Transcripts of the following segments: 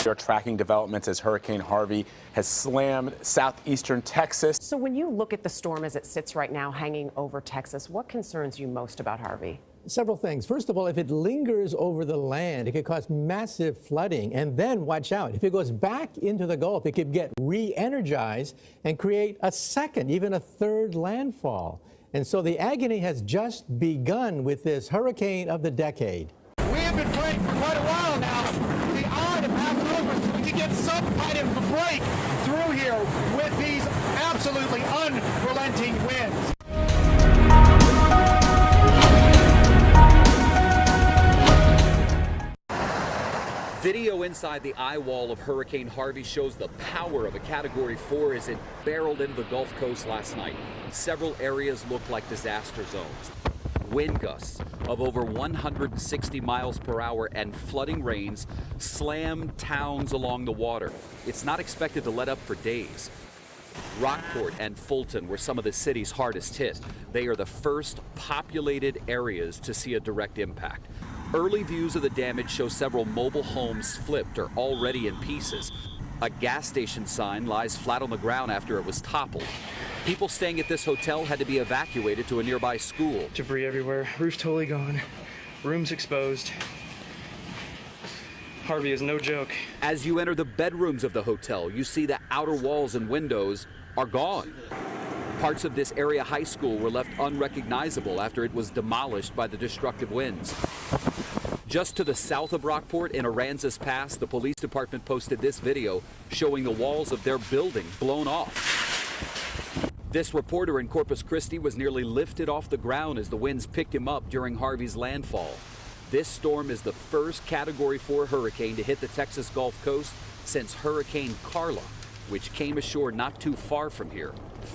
We are tracking developments as Hurricane Harvey has slammed southeastern Texas. So when you look at the storm as it sits right now hanging over Texas, what concerns you most about Harvey? Several things. First of all, if it lingers over the land, it could cause massive flooding. And then, watch out, if it goes back into the Gulf, it could get re-energized and create a second, even a third landfall. And so the agony has just begun with this hurricane of the decade. We have been praying for quite a while now the eye to pass over so we can get some kind of a break through here with these absolutely unrelenting winds. Video inside the eye wall of Hurricane Harvey shows the power of a Category 4 as it barreled into the Gulf Coast last night. Several areas look like disaster zones. Wind gusts of over 160 miles per hour and flooding rains slammed towns along the water. It's not expected to let up for days. Rockport and Fulton were some of the city's hardest hit. They are the first populated areas to see a direct impact. Early views of the damage show several mobile homes flipped or already in pieces. A gas station sign lies flat on the ground after it was toppled. People staying at this hotel had to be evacuated to a nearby school. Debris everywhere, roof totally gone, rooms exposed. Harvey is no joke. As you enter the bedrooms of the hotel, you see the outer walls and windows are gone. Parts of this area high school were left unrecognizable after it was demolished by the destructive winds. Just to the south of Rockport in Aransas Pass, the police department posted this video showing the walls of their building blown off. This reporter in Corpus Christi was nearly lifted off the ground as the winds picked him up during Harvey's landfall. This storm is the first Category 4 hurricane to hit the Texas Gulf Coast since Hurricane Carla, which came ashore not too far from here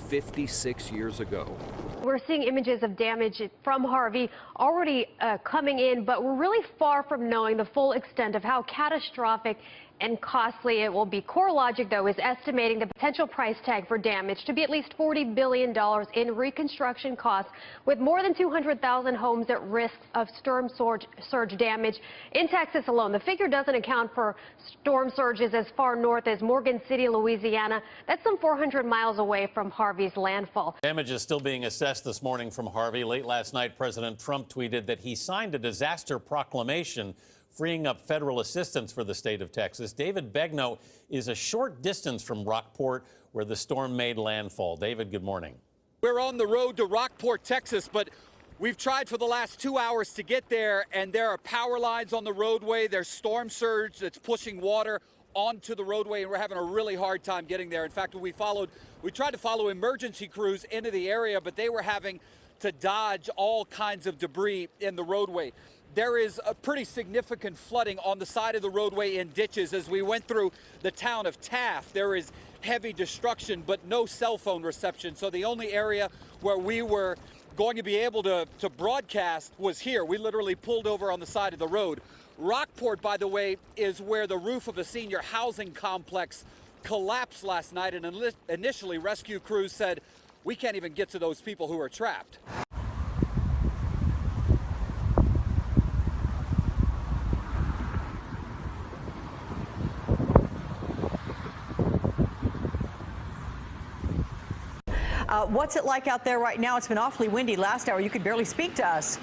56 years ago. We're seeing images of damage from Harvey already coming in, but we're really far from knowing the full extent of how catastrophic and costly it will be. CoreLogic, though, is estimating the potential price tag for damage to be at least $40 billion in reconstruction costs, with more than 200,000 homes at risk of storm surge damage in Texas alone. The figure doesn't account for storm surges as far north as Morgan City, Louisiana. That's some 400 miles away from Harvey's landfall. Damage is still being assessed this morning from Harvey. Late last night, President Trump tweeted that he signed a disaster proclamation freeing up federal assistance for the state of Texas. David Begnaud is a short distance from Rockport, where the storm made landfall. David, good morning. We're on the road to Rockport, Texas, but we've tried for the last 2 hours to get there, and there are power lines on the roadway. There's storm surge that's pushing water onto the roadway, and we're having a really hard time getting there. In fact, we tried to follow emergency crews into the area, but they were having to dodge all kinds of debris in the roadway. There is a pretty significant flooding on the side of the roadway in ditches. As we went through the town of Taft, there is heavy destruction, but no cell phone reception. So the only area where we were going to be able to broadcast was here. We literally pulled over on the side of the road. Rockport, by the way, is where the roof of a senior housing complex collapsed last night, and initially rescue crews said, we can't even get to those people who are trapped. What's it like out there right now? It's been awfully windy. Last hour, you could barely speak to us.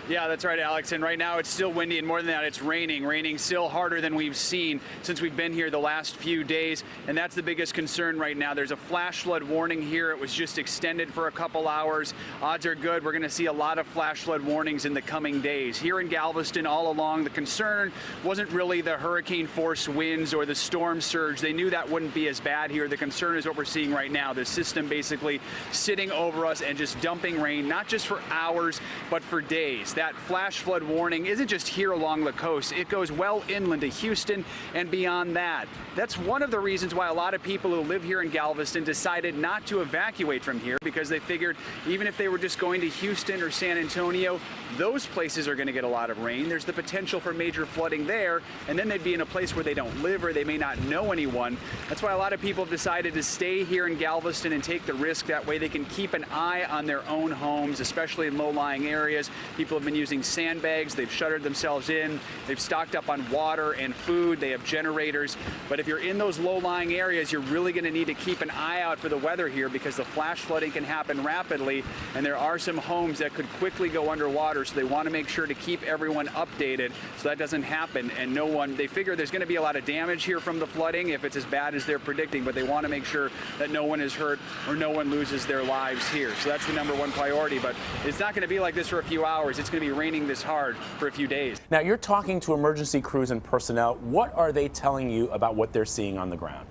Yeah, that's right, Alex. And right now it's still windy, and more than that, it's raining still harder than we've seen since we've been here the last few days. And that's the biggest concern right now. There's a flash flood warning here. It was just extended for a couple hours. Odds are good we're going to see a lot of flash flood warnings in the coming days. Here in Galveston, all along, the concern wasn't really the hurricane force winds or the storm surge. They knew that wouldn't be as bad here. The concern is what we're seeing right now. The system basically sitting over us and just dumping rain, not just for hours, but for days. That flash flood warning isn't just here along the coast. It goes well inland to Houston and beyond that. That's one of the reasons why a lot of people who live here in Galveston decided not to evacuate from here, because they figured even if they were just going to Houston or San Antonio, those places are going to get a lot of rain. There's the potential for major flooding there, and then they'd be in a place where they don't live or they may not know anyone. That's why a lot of people have decided to stay here in Galveston and take the risk. That way they can keep an eye on their own homes, especially in low-lying areas. People have been using sandbags. They've shuttered themselves in. They've stocked up on water and food. They have generators. But if you're in those low-lying areas, you're really going to need to keep an eye out for the weather here, because the flash flooding can happen rapidly, and there are some homes that could quickly go underwater. So they want to make sure to keep everyone updated so that doesn't happen. And they figure there's going to be a lot of damage here from the flooding if it's as bad as they're predicting, but they want to make sure that no one is hurt or no one loses their lives here. So that's the #1 priority, but it's not going to be like this for a few hours. It's going to be raining this hard for a few days. Now, you're talking to emergency crews and personnel. What are they telling you about what they're seeing on the ground?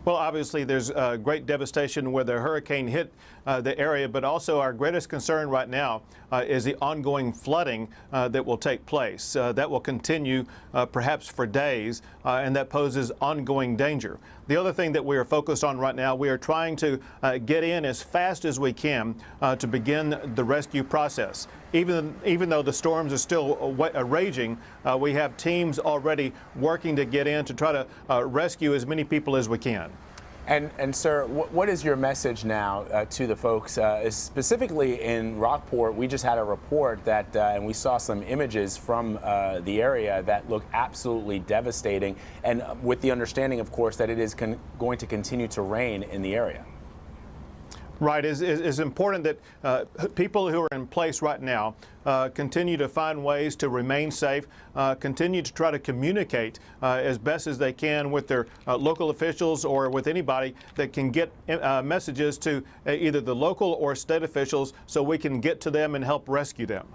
Well, obviously, there's great devastation where the hurricane hit the area, but also our greatest concern right now is the ongoing flooding that will take place. That will continue perhaps for days, and that poses ongoing danger. The other thing that we are focused on right now, we are trying to get in as fast as we can to begin the rescue process. Even though the storms are still raging, we have teams already working to get in to try to rescue as many people as we can. And sir, what is your message now to the folks, specifically in Rockport? We just had a report that, and we saw some images from the area that look absolutely devastating, and with the understanding, of course, that it is going to continue to rain in the area. Right. It's important that people who are in place right now continue to find ways to remain safe, continue to try to communicate as best as they can with their local officials or with anybody that can get messages to either the local or state officials so we can get to them and help rescue them.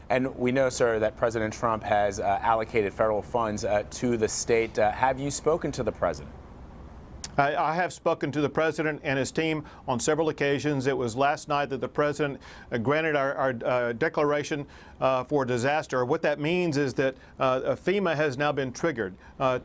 And we know, sir, that President Trump has allocated federal funds to the state. Have you spoken to the president? I have spoken to the president and his team on several occasions. It was last night that the president granted our declaration for disaster. What that means is that FEMA has now been triggered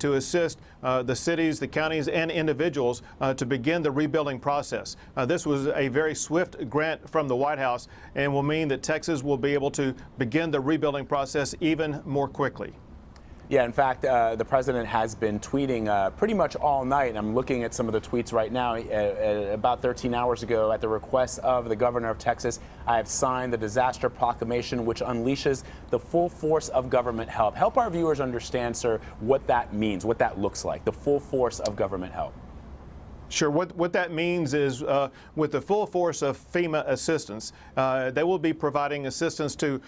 to assist the cities, the counties, and individuals to begin the rebuilding process. This was a very swift grant from the White House and will mean that Texas will be able to begin the rebuilding process even more quickly. Yeah, in fact, the president has been tweeting pretty much all night. I'm looking at some of the tweets right now. About 13 hours ago, at the request of the governor of Texas, I have signed the disaster proclamation, which unleashes the full force of government help. Help our viewers understand, sir, what that means, what that looks like, the full force of government help. Sure. What that means is with the full force of FEMA assistance, they will be providing assistance to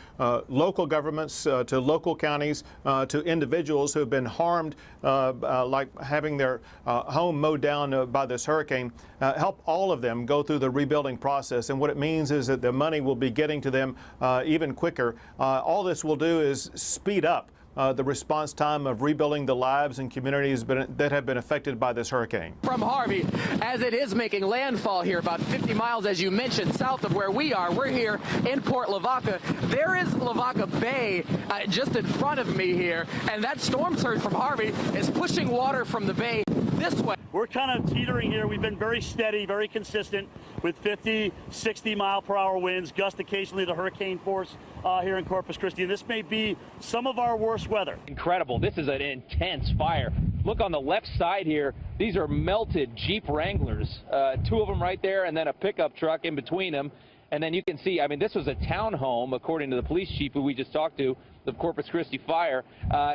local governments, to local counties, to individuals who have been harmed, like having their home mowed down by this hurricane. Help all of them go through the rebuilding process. And what it means is that the money will be getting to them even quicker. All this will do is speed up the response time of rebuilding the lives and communities that have been affected by this hurricane. From Harvey, as it is making landfall here, about 50 miles, as you mentioned, south of where we are. We're here in Port Lavaca. There is Lavaca Bay just in front of me here, and that storm surge from Harvey is pushing water from the bay this way. We're kind of teetering here. We've been very steady, very consistent with 50, 60 mile per hour winds, gust occasionally to hurricane force here in Corpus Christi. And this may be some of our worst weather. Incredible. This is an intense fire. Look on the left side here. These are melted Jeep Wranglers, two of them right there, and then a pickup truck in between them. And then you can see, I mean, this was a townhome, according to the police chief who we just talked to, the Corpus Christi fire,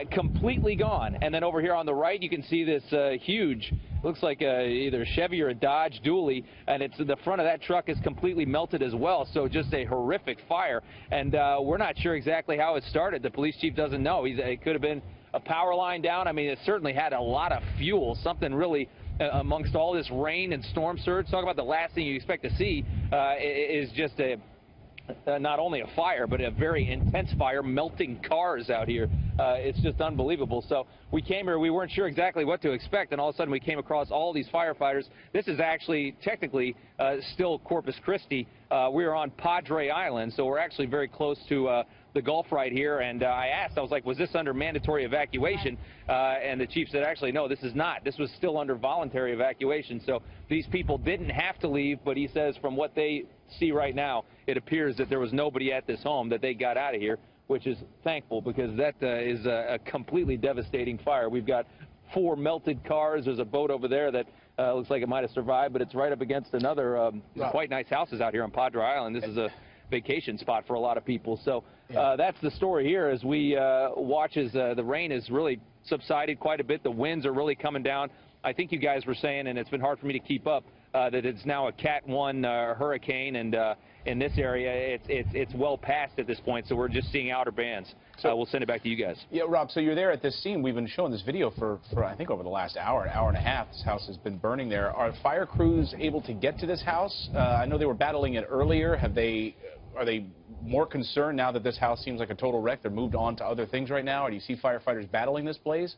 completely gone. And then over here on the right, you can see this huge, looks like either a Chevy or a Dodge dually, and it's the front of that truck is completely melted as well. So just a horrific fire. And we're not sure exactly how it started. The police chief doesn't know. It could have been a power line down. I mean, it certainly had a lot of fuel, something really amongst all this rain and storm surge. Talk about the last thing you expect to see is just not only a fire, but a very intense fire, melting cars out here. It's just unbelievable. So we came here, we weren't sure exactly what to expect, and all of a sudden we came across all these firefighters. This is actually technically still Corpus Christi. We are on Padre Island, so we're actually very close to the Gulf right here, and I asked, I was like, was this under mandatory evacuation? And the chief said, actually, no, this is not. This was still under voluntary evacuation. So these people didn't have to leave, but he says from what they see right now, it appears that there was nobody at this home, that they got out of here, which is thankful, because that is a completely devastating fire. We've got 4 melted cars. There's a boat over there that looks like it might have survived, but it's right up against another quite nice houses out here on Padre Island. This is a vacation spot for a lot of people. So that's the story here as we watch as the rain has really subsided quite a bit. The winds are really coming down. I think you guys were saying, and it's been hard for me to keep up, that it's now a Cat 1 hurricane, and in this area it's well past at this point, so we're just seeing outer bands. So we'll send it back to you guys. Yeah, Rob, so you're there at this scene. We've been showing this video for I think over the last hour and a half. This house has been burning there. Are fire crews able to get to this house? I know they were battling it earlier. Are they more concerned now that this house seems like a total wreck? They're moved on to other things right now? Or do you see firefighters battling this blaze?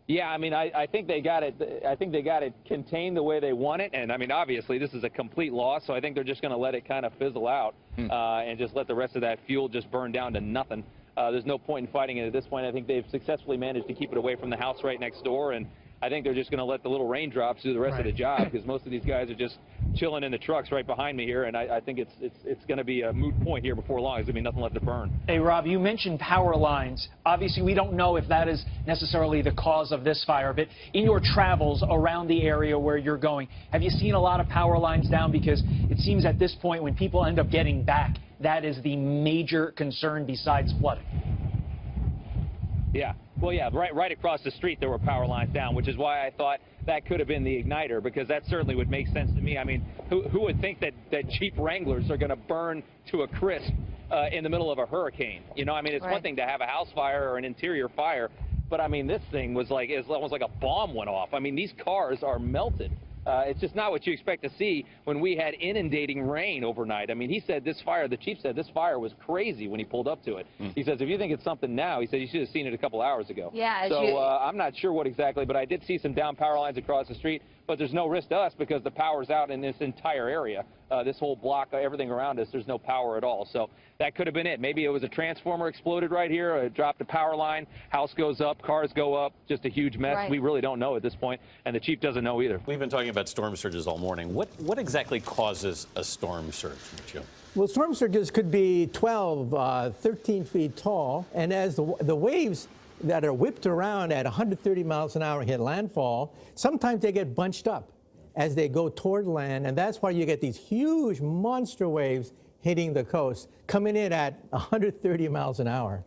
Yeah, I mean, I think they got it. I think they got it contained the way they want it, and I mean, obviously, this is a complete loss. So I think they're just going to let it kind of fizzle out and just let the rest of that fuel just burn down to nothing. There's no point in fighting it at this point. I think they've successfully managed to keep it away from the house right next door, and I think they're just going to let the little raindrops do the rest of the job, because most of these guys are just chilling in the trucks right behind me here, and I think it's going to be a moot point here before long. There's going to be nothing left to burn. Hey, Rob, you mentioned power lines. Obviously, we don't know if that is necessarily the cause of this fire, but in your travels around the area where you're going, have you seen a lot of power lines down? Because it seems at this point, when people end up getting back, that is the major concern besides flooding. Yeah. Well, yeah, right across the street there were power lines down, which is why I thought that could have been the igniter, because that certainly would make sense to me. I mean, who would think that Jeep Wranglers are going to burn to a crisp in the middle of a hurricane? You know, I mean, it's one thing to have a house fire or an interior fire, but I mean, this thing was like, it's almost like a bomb went off. I mean, these cars are melted. It's just not what you expect to see when we had inundating rain overnight. I mean, he said this fire, the chief said this fire was crazy when he pulled up to it. He says, if you think it's something now, he said, you should have seen it a couple hours ago. Yeah. So I'm not sure what exactly, but I did see some down power lines across the street. But there's no risk to us because the power's out in this entire area. This whole block, everything around us, there's no power at all. So that could have been it. Maybe it was a transformer exploded right here, it dropped a power line, house goes up, cars go up, just a huge mess. Right. We really don't know at this point, and the chief doesn't know either. We've been talking about storm surges all morning. What exactly causes a storm surge, Mitchell? Well, storm surges could be 12, 13 feet tall, and as the waves that are whipped around at 130 miles an hour hit landfall, sometimes they get bunched up as they go toward land, and that's why you get these huge monster waves hitting the coast, coming in at 130 miles an hour.